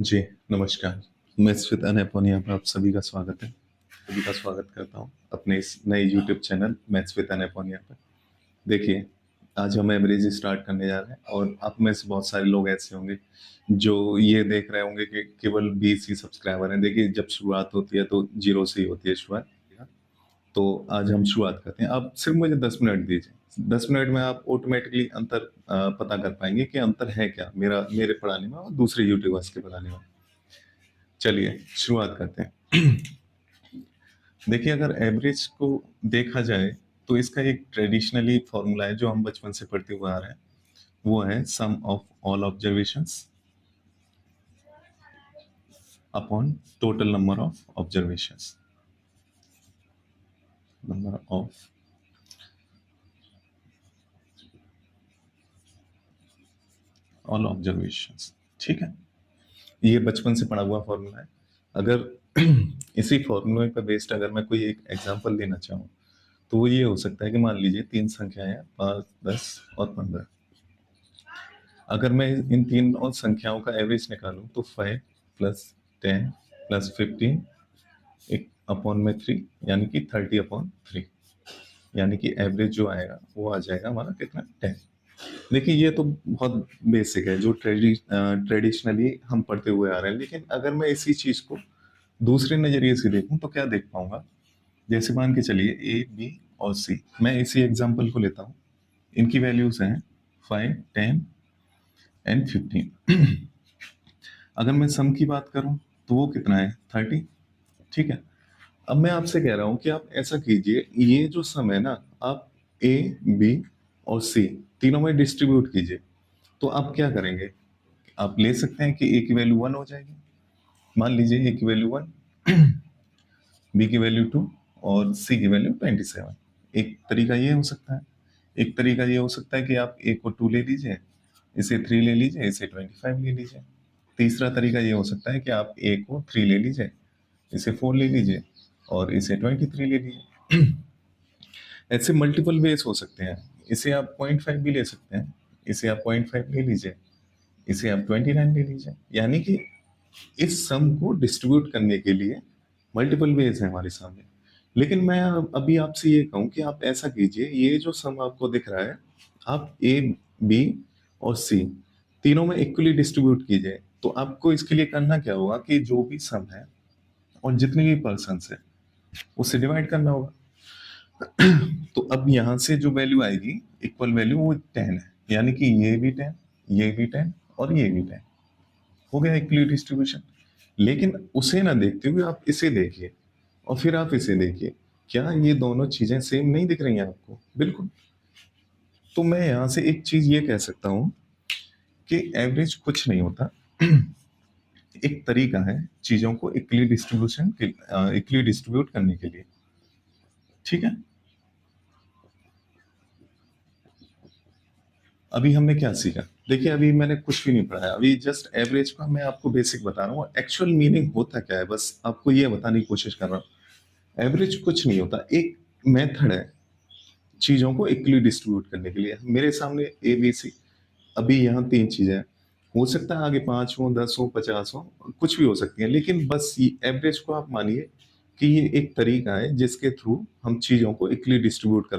जी, नमस्कार। मैं श्वेता अनैपन यहाँ पर आप सभी का स्वागत है। सभी का स्वागत करता हूँ अपने इस नए यूट्यूब चैनल मैथ्स विद अनैपन यहाँ पर। देखिए, आज हम एवरेज स्टार्ट करने जा रहे हैं और आप में से बहुत सारे लोग ऐसे होंगे जो ये देख रहे होंगे कि केवल 20 ही सब्सक्राइबर हैं। देखिए, जब शुरुआत होती है तो 0 से ही होती है शुरुआत। तो आज हम शुरुआत करते हैं। आप सिर्फ मुझे 10 मिनट दीजिए। 10 मिनट में आप ऑटोमेटिकली अंतर पता कर पाएँगे कि अंतर है क्या मेरे पढ़ाने में और दूसरे यूट्यूबर्स के पढ़ाने में। चलिए शुरुआत करते हैं। देखिए, अगर एवरेज को देखा जाए तो इसका एक ट्रेडिशनली फॉर्मूला है जो हम बचपन से पढ़ते हुए आ रहे हैं। वो है sum of all observations upon total number of observations. Number of all observations. ठीक है, ये बचपन से पढ़ा हुआ फॉर्मूला है। अगर इसी फॉर्मूले पर बेस्ड अगर मैं कोई एक एग्जांपल देना चाहूँ तो वो ये हो सकता है कि मान लीजिए 3 संख्याएं हैं, 5, 10 और 15। अगर मैं इन तीनों संख्याओं का एवरेज निकालूं तो 5 प्लस 10 प्लस 15 एक अपॉन में 3 यानी कि 30/3, यानी कि एवरेज जो आएगा वो आ जाएगा हमारा कितना 10। देखिए, ये तो बहुत बेसिक है जो ट्रेडिशनली हम पढ़ते हुए आ रहे हैं। लेकिन अगर मैं इसी चीज को दूसरे नजरिए से देखूं तो क्या देख पाऊंगा। जैसे मान के चलिए ए, बी और सी। मैं इसी एग्जांपल को लेता हूं। इनकी वैल्यूज हैं 5, 10 एंड 15। अगर मैं सम की बात करूं तो वो कितना है 30। ठीक है, अब मैं आपसे कह रहा हूं कि आप ऐसा कीजिए, ये जो सम है ना, आप ए, बी और सी तीनों में डिस्ट्रीब्यूट कीजिए। तो आप क्या करेंगे, आप ले सकते हैं कि ए की वैल्यू 1 हो जाएगी। मान लीजिए ए की वैल्यू 1, बी की वैल्यू 2 और सी की वैल्यू 27। एक तरीका ये हो सकता है। एक तरीका ये हो सकता है कि आप ए को 2 ले लीजिए, इसे 3 ले लीजिए, इसे 25 ले लीजिए। तीसरा तरीका ये हो सकता है कि आप ए को 3 ले लीजिए, इसे 4 ले लीजिए और इसे 23 ले लीजिए। ऐसे मल्टीपल वेज हो सकते हैं। इसे आप 0.5 भी ले सकते हैं, इसे आप 0.5 ले लीजिए, इसे आप 29 ले लीजिए। यानी कि इस सम को डिस्ट्रीब्यूट करने के लिए मल्टीपल वेज है हमारे सामने। लेकिन मैं अभी आपसे ये कहूँ कि आप ऐसा कीजिए, ये जो सम आपको दिख रहा है, आप ए, बी और सी तीनों में इक्वली डिस्ट्रीब्यूट कीजिए। तो आपको इसके लिए करना क्या होगा कि जो भी सम है और जितने भी पर्सन है उससे डिवाइड करना होगा। तो अब यहाँ से जो वैल्यू आएगी, इक्वल वैल्यू, वो 10 है। यानी कि ये भी 10, ये भी 10 और ये भी 10 हो गया इक्वली डिस्ट्रीब्यूशन। लेकिन उसे ना देखते हुए आप इसे देखिए और फिर आप इसे देखिए, क्या ये दोनों चीजें सेम नहीं दिख रही हैं आपको? बिल्कुल। तो मैं यहाँ से एक चीज ये कह सकता हूँ कि एवरेज कुछ नहीं होता। एक तरीका है चीजों को इक्वली डिस्ट्रीब्यूट करने के लिए। ठीक है, अभी हमने क्या सीखा? देखिए, अभी मैंने कुछ भी नहीं पढ़ाया। अभी जस्ट एवरेज का मैं आपको बेसिक बता रहा हूँ। एक्चुअल मीनिंग होता क्या है बस आपको ये बताने की कोशिश कर रहा हूँ। एवरेज कुछ नहीं होता, एक मेथड है चीजों को इक्वली डिस्ट्रीब्यूट करने के लिए। मेरे सामने ए, बी, सी, अभी यहाँ 3 चीजें हैं। हो सकता है आगे 5 हो, 10 हो, 50 हो, कुछ भी हो सकती है। लेकिन बस ये एवरेज को आप मानिए कि ये एक तरीका है जिसके थ्रू हम चीजों को इक्वली डिस्ट्रीब्यूट कर